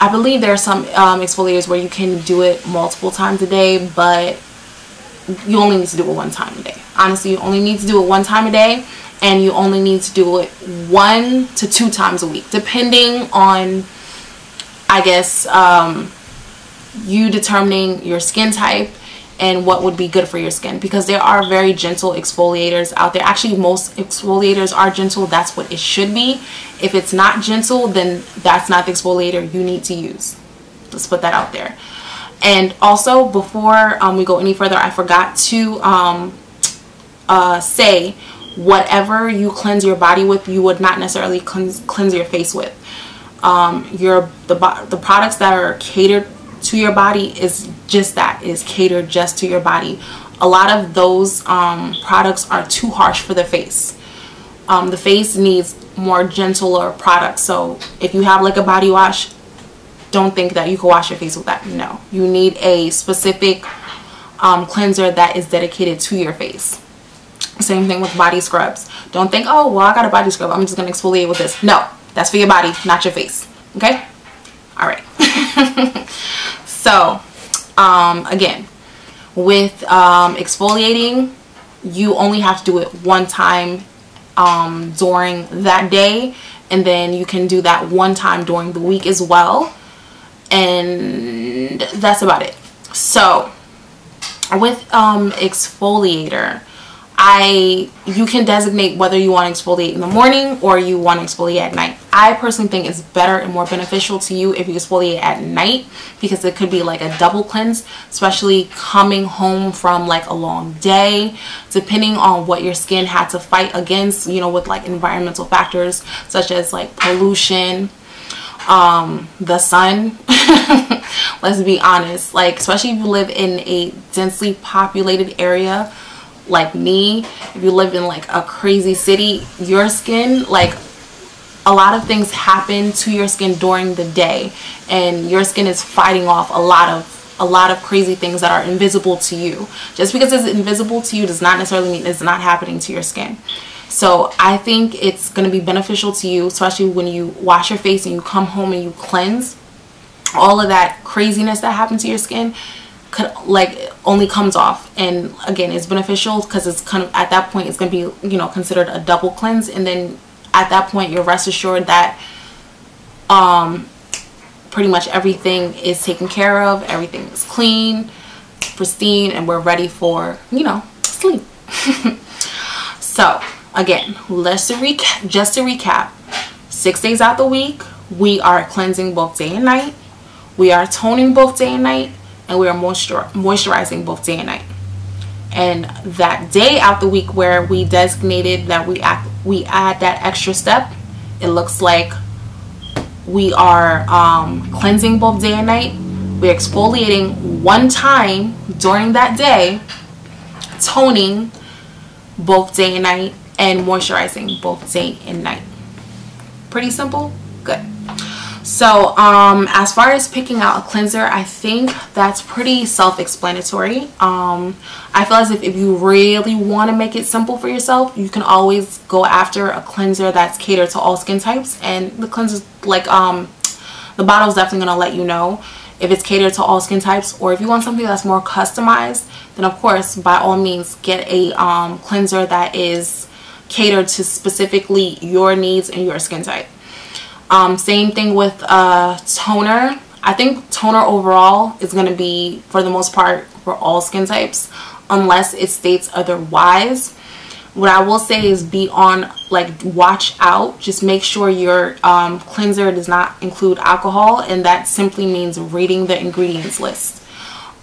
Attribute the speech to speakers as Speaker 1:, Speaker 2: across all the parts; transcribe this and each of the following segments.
Speaker 1: I believe there are some exfoliators where you can do it multiple times a day, but you only need to do it one time a day. Honestly, you only need to do it one time a day, and you only need to do it 1 to 2 times a week, depending on, I guess, you determining your skin type and what would be good for your skin, because there are very gentle exfoliators out there. Actually, most exfoliators are gentle. That's what it should be. If it's not gentle, then that's not the exfoliator you need to use. Let's put that out there. And also, before we go any further, I forgot to say, whatever you cleanse your body with, you would not necessarily cleanse your face with. The products that are catered to your body is just that, is catered just to your body. A lot of those products are too harsh for the face. The face needs more gentler products. So if you have like a body wash, don't think that you can wash your face with that. No, you need a specific cleanser that is dedicated to your face. Same thing with body scrubs. Don't think, oh well, I got a body scrub, I'm just gonna exfoliate with this. No, that's for your body, not your face. Okay, all right. So again, with exfoliating, you only have to do it one time during that day, and then you can do that one time during the week as well, and that's about it. So with exfoliator, you can designate whether you want to exfoliate in the morning or you want to exfoliate at night. I personally think it's better and more beneficial to you if you exfoliate at night, because it could be like a double cleanse, especially coming home from like a long day, depending on what your skin had to fight against, you know, with like environmental factors such as like pollution, the sun. Let's be honest, like especially if you live in a densely populated area like me, if you live in like a crazy city, your skin, like a lot of things happen to your skin during the day, and your skin is fighting off a lot of crazy things that are invisible to you. Just because it's invisible to you does not necessarily mean it's not happening to your skin. So I think it's going to be beneficial to you, especially when you wash your face and you come home and you cleanse. All of that craziness that happened to your skin only comes off, and again, it's beneficial because it's kind of, at that point, it's going to be, you know, considered a double cleanse, and then at that point you're rest assured that pretty much everything is taken care of, everything is clean, pristine, and we're ready for, you know, sleep. So again, just to recap, 6 days out the week we are cleansing both day and night, we are toning both day and night, and we are moisturizing both day and night. And that day out the week where we designated that we add that extra step, it looks like we are cleansing both day and night, we're exfoliating one time during that day, toning both day and night, and moisturizing both day and night. Pretty simple. Good. So as far as picking out a cleanser, I think that's pretty self-explanatory. I feel as if you really want to make it simple for yourself, you can always go after a cleanser that's catered to all skin types, and the cleanser, like the bottle is definitely going to let you know if it's catered to all skin types. Or if you want something that's more customized, then of course, by all means, get a cleanser that is catered to specifically your needs and your skin type. Same thing with toner. I think toner overall is going to be, for the most part, for all skin types, unless it states otherwise. What I will say is be on, like, watch out. Just make sure your cleanser does not include alcohol, and that simply means reading the ingredients list.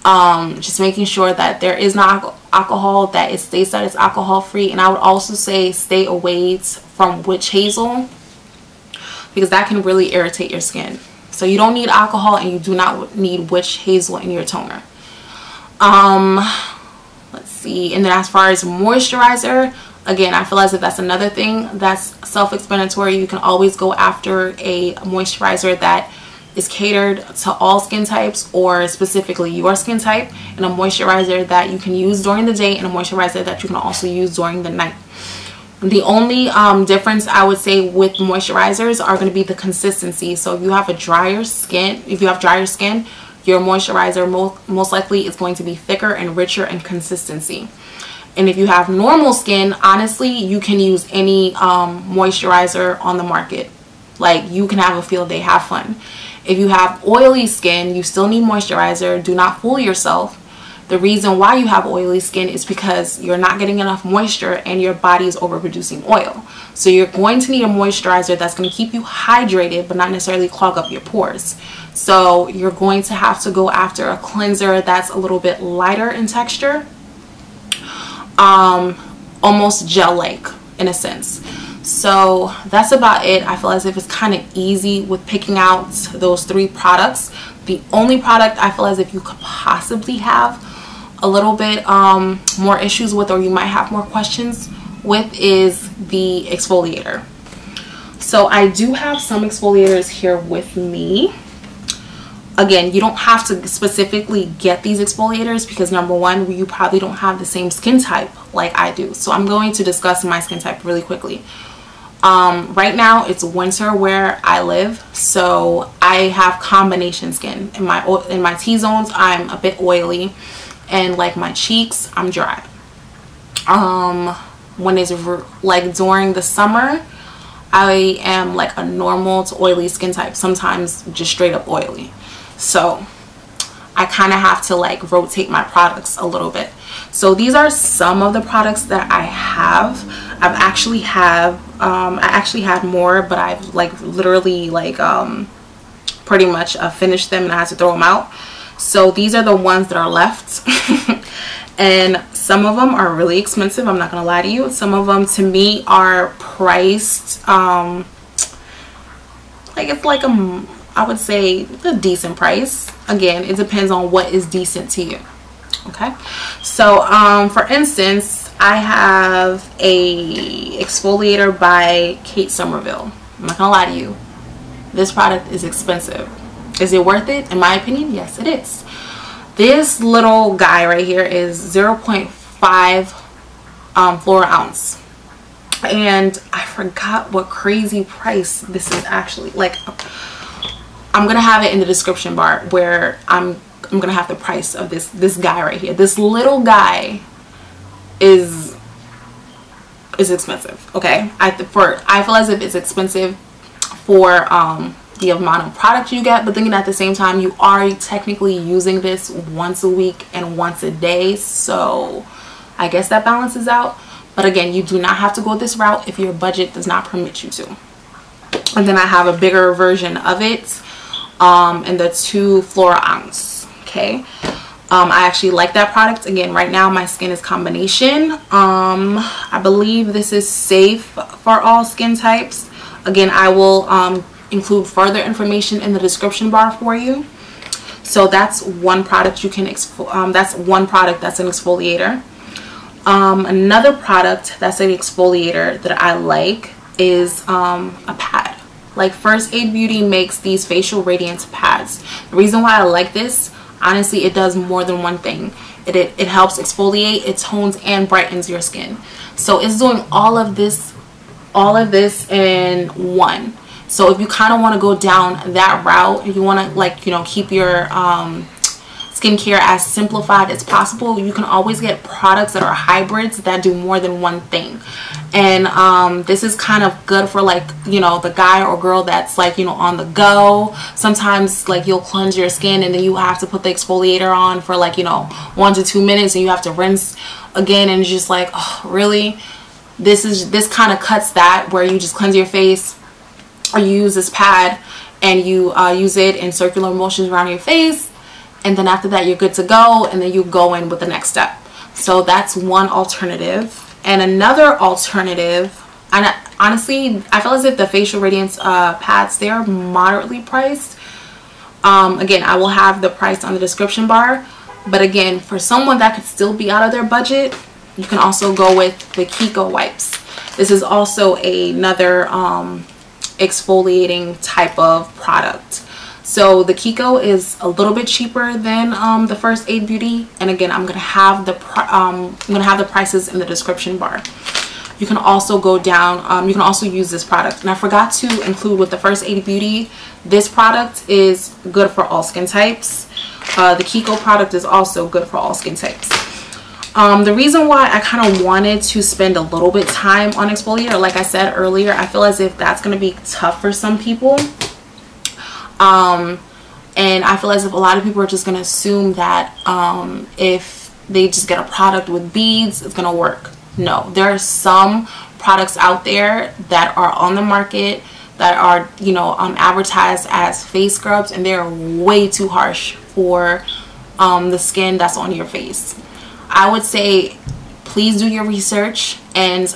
Speaker 1: Just making sure that there is no alcohol, that it states that it's alcohol free. And I would also say stay away from witch hazel, because that can really irritate your skin. So you don't need alcohol, and you do not need witch hazel in your toner. Let's see. And then as far as moisturizer, again, I feel as if that's another thing that's self-explanatory. You can always go after a moisturizer that is catered to all skin types, or specifically your skin type, and a moisturizer that you can use during the day, and a moisturizer that you can also use during the night. The only difference I would say with moisturizers are going to be the consistency. So if you have drier skin, your moisturizer most likely is going to be thicker and richer in consistency. And if you have normal skin, honestly, you can use any moisturizer on the market. Like, you can have a field day, have fun. If you have oily skin, you still need moisturizer. Do not fool yourself. The reason why you have oily skin is because you're not getting enough moisture and your body is overproducing oil. So you're going to need a moisturizer that's going to keep you hydrated but not necessarily clog up your pores. So you're going to have to go after a cleanser that's a little bit lighter in texture, almost gel-like in a sense. So that's about it. I feel as if it's kind of easy with picking out those 3 products. The only product I feel as if you could possibly have a little bit more issues with, or you might have more questions with, is the exfoliator. So I do have some exfoliators here with me. Again, you don't have to specifically get these exfoliators because number one, you probably don't have the same skin type like I do. So I'm going to discuss my skin type really quickly. Right now it's winter where I live, so I have combination skin. In my T-zones, I'm a bit oily, and like my cheeks, I'm dry. When it's like during the summer, I am like a normal to oily skin type, sometimes just straight up oily. So I kind of have to like rotate my products a little bit. So these are some of the products that I have. I actually had more, but I've like literally like pretty much finished them and I had to throw them out. So these are the ones that are left. And some of them are really expensive, I'm not gonna lie to you. Some of them to me are priced like it's like I would say a decent price. Again, it depends on what is decent to you. Okay, so for instance, I have a exfoliator by Kate Somerville. I'm not gonna lie to you, this product is expensive. Is it worth it? In my opinion, yes, it is. This little guy right here is 0.5 fluoro ounce, and I forgot what crazy price this is actually. Like, I'm gonna have it in the description bar where I'm gonna have the price of this guy right here. This little guy is expensive. Okay, I feel as if it's expensive for the amount of product you get, but then at the same time you are technically using this once a week and once a day, so I guess that balances out. But again, you do not have to go this route if your budget does not permit you to. And then I have a bigger version of it in the 2 fluoro ounce. Okay, I actually like that product. Again, right now my skin is combination. I believe this is safe for all skin types. Again, I will include further information in the description bar for you. So that's one product you can that's one product that's an exfoliator. Another product that's an exfoliator that I like is a pad. Like, First Aid Beauty makes these facial radiance pads. The reason why I like this, honestly, it does more than one thing. It helps exfoliate, it tones and brightens your skin. So it's doing all of this in one. So if you kind of want to go down that route, if you want to, like, you know, keep your skincare as simplified as possible, you can always get products that are hybrids that do more than one thing. And this is kind of good for, like, you know, the guy or girl that's, like, you know, on the go. Sometimes, like, you'll cleanse your skin and then you have to put the exfoliator on for, like, you know, 1 to 2 minutes, and you have to rinse again, and it's just like, oh, really? This kind of cuts that, where you just cleanse your face, or you use this pad and you use it in circular motions around your face, and then after that you're good to go, and then you go in with the next step. So that's one alternative. And another alternative, and honestly I feel as if the facial radiance pads, they are moderately priced. Again, I will have the price on the description bar, but again, for someone that could still be out of their budget, you can also go with the Kiko wipes. This is also another exfoliating type of product. So the Kiko is a little bit cheaper than the First Aid Beauty, and again, I'm gonna have the prices in the description bar. You can also go down, you can also use this product. And I forgot to include with the First Aid Beauty, this product is good for all skin types. The Kiko product is also good for all skin types. The reason why I kind of wanted to spend a little bit time on exfoliator, like I said earlier, I feel as if that's going to be tough for some people. And I feel as if a lot of people are just going to assume that if they just get a product with beads, it's going to work. No, there are some products out there that are on the market that are, you know, advertised as face scrubs, and they're way too harsh for the skin that's on your face. I would say please do your research, and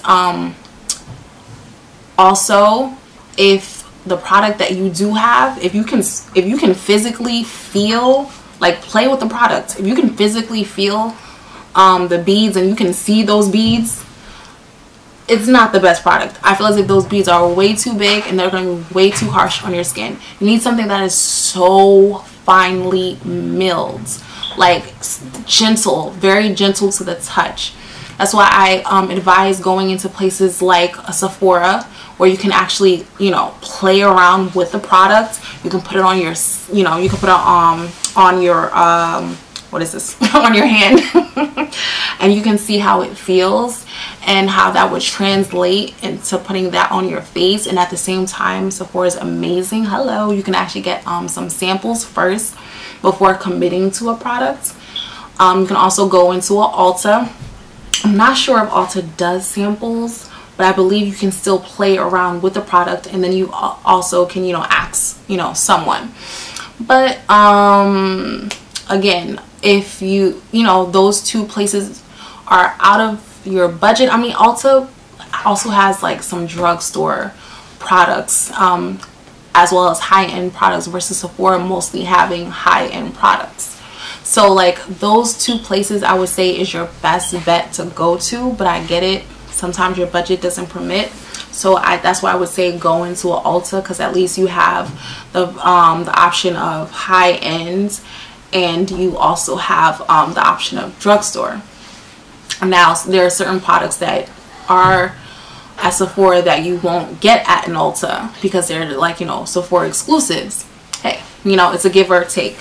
Speaker 1: also if the product that you do have, if you can physically feel, like, play with the product, if you can physically feel the beads and you can see those beads, it's not the best product. I feel as if those beads are way too big and they're going to be way too harsh on your skin. You need something that is so finely milled, like gentle, very gentle to the touch. That's why I advise going into places like a Sephora, where you can actually, you know, play around with the product. You can put it on your, you know, you can put it on your what is this on your hand and you can see how it feels and how that would translate into putting that on your face. And at the same time, Sephora is amazing. Hello, you can actually get some samples first before committing to a product. You can also go into an Ulta. I'm not sure if Ulta does samples, but I believe you can still play around with the product, and then you also can, you know, ask, you know, someone. But again, if you know, those two places are out of your budget. I mean, Ulta also has like some drugstore products, as well as high-end products, versus Sephora mostly having high-end products. So like those two places I would say is your best bet to go to, but I get it, sometimes your budget doesn't permit. So that's why I would say go into an Ulta, because at least you have the option of high-end, and you also have the option of drugstore. Now there are certain products that are at Sephora that you won't get at an Ulta because they're like, you know, Sephora exclusives. Hey, you know, it's a give or take.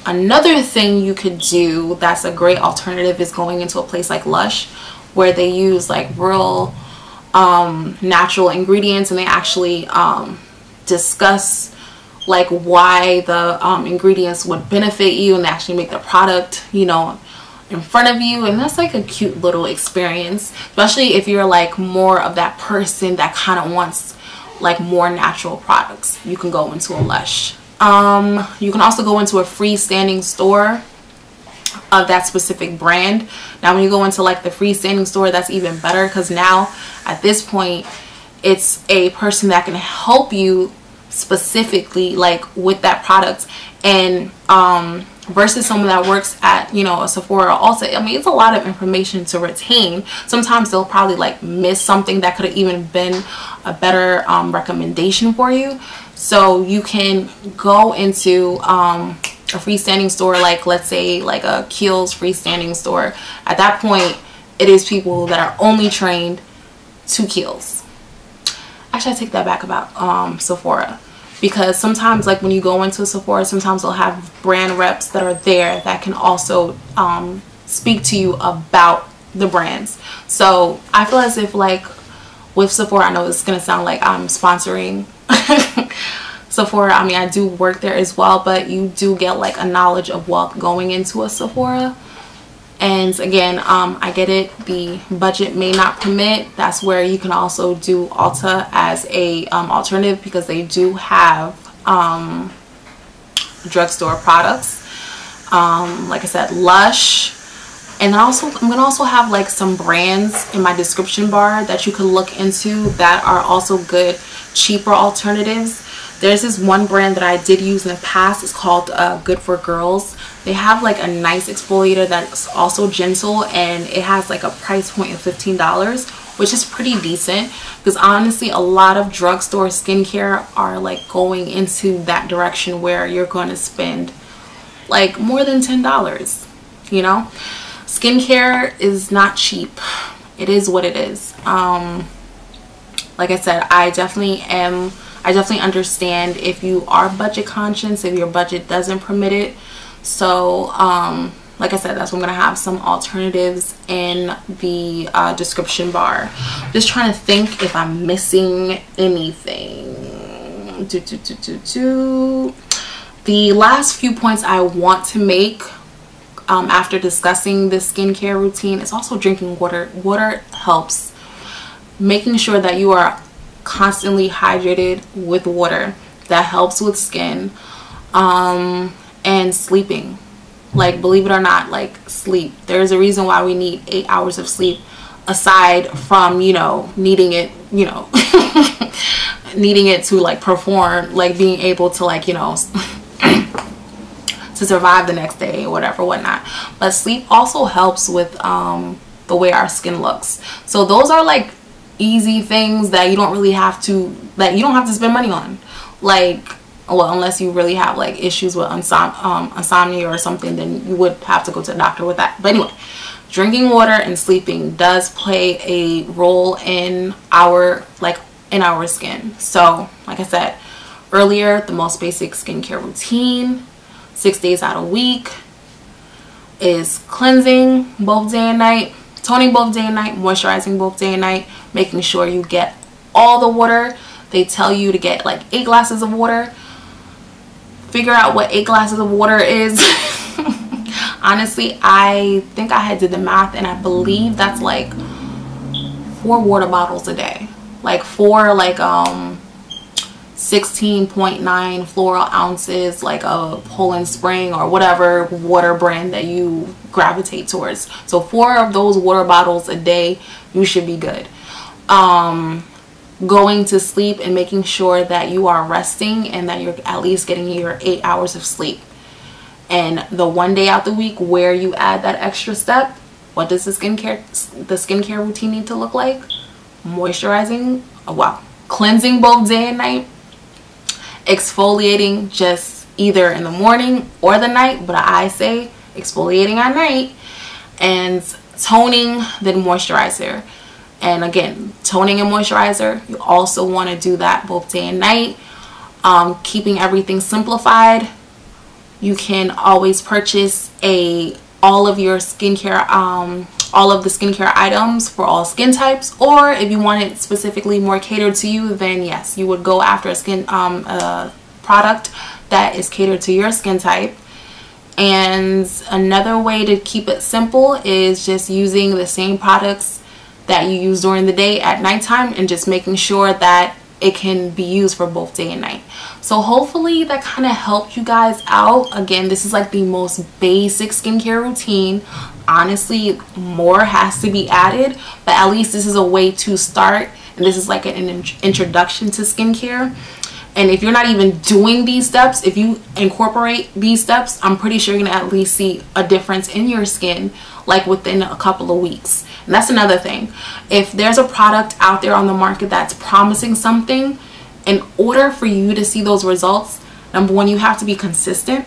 Speaker 1: Another thing you could do that's a great alternative is going into a place like Lush, where they use like real natural ingredients, and they actually discuss like why the ingredients would benefit you, and they actually make the product, you know, in front of you. And that's like a cute little experience, especially if you're like more of that person that kind of wants like more natural products. You can go into a Lush. You can also go into a freestanding store of that specific brand. Now when you go into like the freestanding store, that's even better, because now at this point it's a person that can help you specifically like with that product, and versus someone that works at, you know, a Sephora or Ulta. I mean, it's a lot of information to retain. Sometimes they'll probably like miss something that could have even been a better recommendation for you. So you can go into a freestanding store, like let's say like a Kiehl's freestanding store. At that point, it is people that are only trained to Kiehl's. Actually, I take that back about Sephora, because sometimes like when you go into Sephora, sometimes they'll have brand reps that are there that can also speak to you about the brands. So I feel as if like with Sephora, I know it's gonna sound like I'm sponsoring Sephora. I mean, I do work there as well, but you do get like a knowledge of wealth going into a Sephora. And again, I get it, the budget may not permit. That's where you can also do Ulta as a alternative, because they do have drugstore products, like I said, Lush. And then also I'm gonna also have like some brands in my description bar that you can look into that are also good, cheaper alternatives. There's this one brand that I did use in the past. It's called Good for Girls. They have like a nice exfoliator that's also gentle, and it has like a price point of $15, which is pretty decent, because honestly a lot of drugstore skincare are like going into that direction where you're going to spend like more than $10. You know, skincare is not cheap. it is what it is. Like I said, I definitely understand if you are budget conscious, if your budget doesn't permit it. So like I said, that's why I'm gonna have some alternatives in the description bar. Just trying to think if I'm missing anything. The last few points I want to make after discussing the skincare routine is also drinking water. Water helps. Making sure that you are constantly hydrated with water, that helps with skin. And sleeping. Like, believe it or not, like, sleep. There's a reason why we need 8 hours of sleep, aside from, you know, needing it, you know, needing it to like perform, like being able to, like, you know, to survive the next day or whatever, whatnot. But sleep also helps with the way our skin looks. So those are like easy things that you don't really have to, that you don't have to spend money on. Like, well, unless you really have like issues with insomnia or something, then you would have to go to the doctor with that. But anyway, drinking water and sleeping does play a role in our skin. So like I said earlier, the most basic skincare routine 6 days out of the week is cleansing both day and night, toning both day and night, moisturizing both day and night, making sure you get all the water. They tell you to get like 8 glasses of water. Figure out what 8 glasses of water is. Honestly, I think I had did the math, and I believe that's like 4 water bottles a day. Like 4 like 16.9 floral ounces, like a Poland Spring or whatever water brand that you gravitate towards. So 4 of those water bottles a day, you should be good. Going to sleep and making sure that you are resting and that you're at least getting your 8 hours of sleep. And the one day out the week where you add that extra step, what does the skincare routine need to look like? Moisturizing, cleansing both day and night, exfoliating just either in the morning or the night, but I say exfoliating at night, and toning, then moisturizer. And again, toning and moisturizer, you also want to do that both day and night. Keeping everything simplified, you can always purchase all of the skincare items for all skin types, or if you want it specifically more catered to you, then yes, you would go after a product that is catered to your skin type. And another way to keep it simple is just using the same products that you use during the day at nighttime, and just making sure that it can be used for both day and night. So hopefully that kind of helped you guys out. Again, this is like the most basic skincare routine. Honestly, more has to be added, but at least this is a way to start, and this is like an introduction to skincare. And if you're not even doing these steps, if you incorporate these steps, I'm pretty sure you're gonna at least see a difference in your skin like within a couple of weeks. And that's another thing. If there's a product out there on the market that's promising something, in order for you to see those results, number one, you have to be consistent.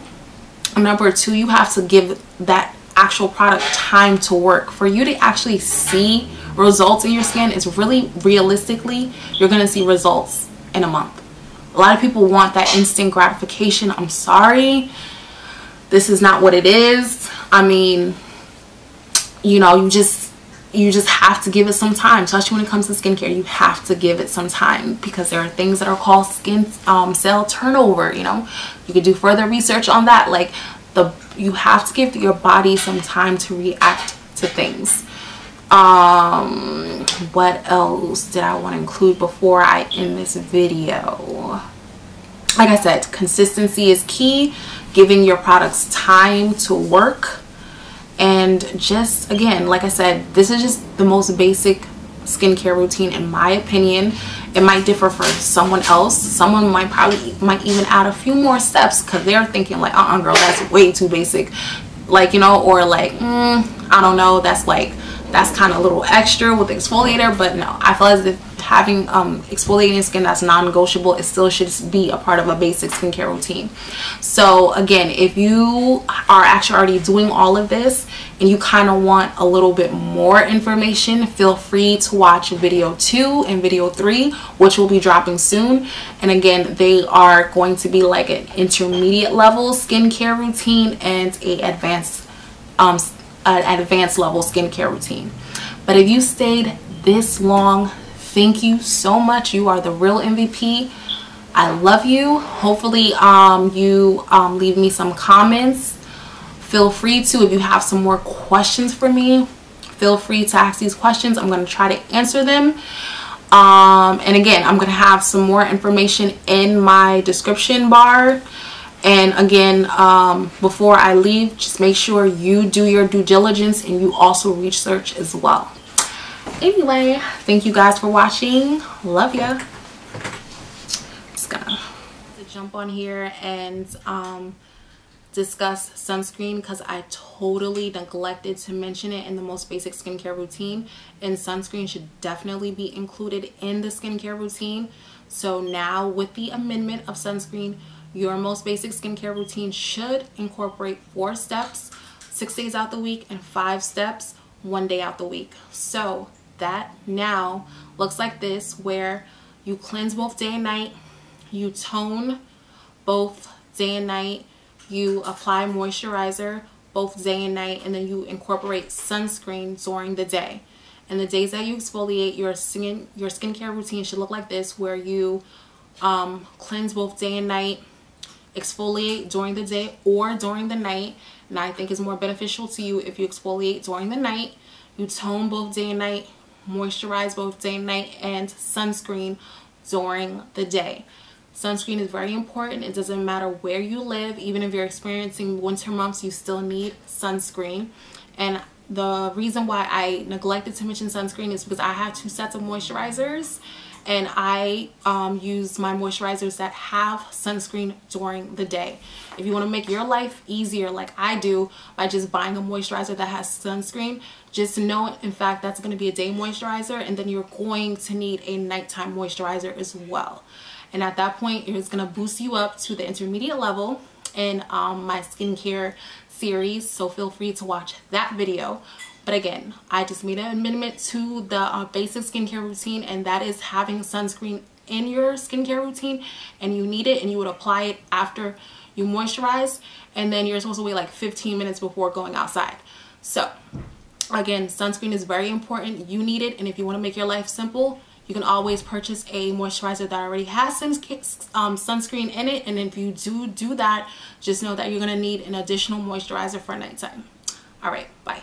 Speaker 1: And number two, you have to give that actual product time to work. For you to actually see results in your skin, it's really realistically, you're gonna see results in a month. A lot of people want that instant gratification. I'm sorry, this is not what it is. I mean, you know, you just have to give it some time, especially when it comes to skincare. You have to give it some time, because there are things that are called skin cell turnover. You know, you could do further research on that. Like, you have to give your body some time to react to things. What else did I want to include before I end this video? Like I said, consistency is key. Giving your products time to work. And just, again, like I said, this is just the most basic skincare routine in my opinion. It might differ for someone else. Someone might even add a few more steps, because they're thinking like, girl, that's way too basic. Like, you know, or like, I don't know, that's kind of a little extra with the exfoliator. But no, I feel as if having exfoliating skin, that's non-negotiable. It still should be a part of a basic skincare routine. So again, if you are actually already doing all of this and you kind of want a little bit more information, feel free to watch video 2 and video 3, which will be dropping soon. And again, they are going to be like an intermediate level skincare routine and an advanced level skincare routine. But if you stayed this long, thank you so much. You are the real MVP. I love you. Hopefully you leave me some comments. Feel free to, if you have some more questions for me, feel free to ask these questions. I'm going to try to answer them. And again, I'm going to have some more information in my description bar. And again, before I leave, just make sure you do your due diligence and you also research as well. Anyway, thank you guys for watching. Love ya. Just gonna jump on here and discuss sunscreen, because I totally neglected to mention it in the most basic skincare routine, and sunscreen should definitely be included in the skincare routine. So now with the amendment of sunscreen, your most basic skincare routine should incorporate 4 steps 6 days out the week and 5 steps 1 day out the week. So that now looks like this, where you cleanse both day and night, you tone both day and night, you apply moisturizer both day and night, and then you incorporate sunscreen during the day. And the days that you exfoliate, your skincare routine should look like this, where you cleanse both day and night, exfoliate during the day or during the night. And I think it's more beneficial to you if you exfoliate during the night, you tone both day and night, moisturize both day and night, and sunscreen during the day. Sunscreen is very important. It doesn't matter where you live. Even if you're experiencing winter months, you still need sunscreen. And the reason why I neglected to mention sunscreen is because I have 2 sets of moisturizers, and I use my moisturizers that have sunscreen during the day. If you want to make your life easier like I do by just buying a moisturizer that has sunscreen, just know in fact that's going to be a day moisturizer, and then you're going to need a nighttime moisturizer as well. And at that point, it's going to boost you up to the intermediate level in my skincare series. So feel free to watch that video. But again, I just made an amendment to the basic skincare routine, and that is having sunscreen in your skincare routine, and you need it, and you would apply it after you moisturize, and then you're supposed to wait like 15 minutes before going outside. So again, sunscreen is very important. You need it, and if you want to make your life simple, you can always purchase a moisturizer that already has sunscreen in it. And if you do that, just know that you're going to need an additional moisturizer for nighttime. All right, bye.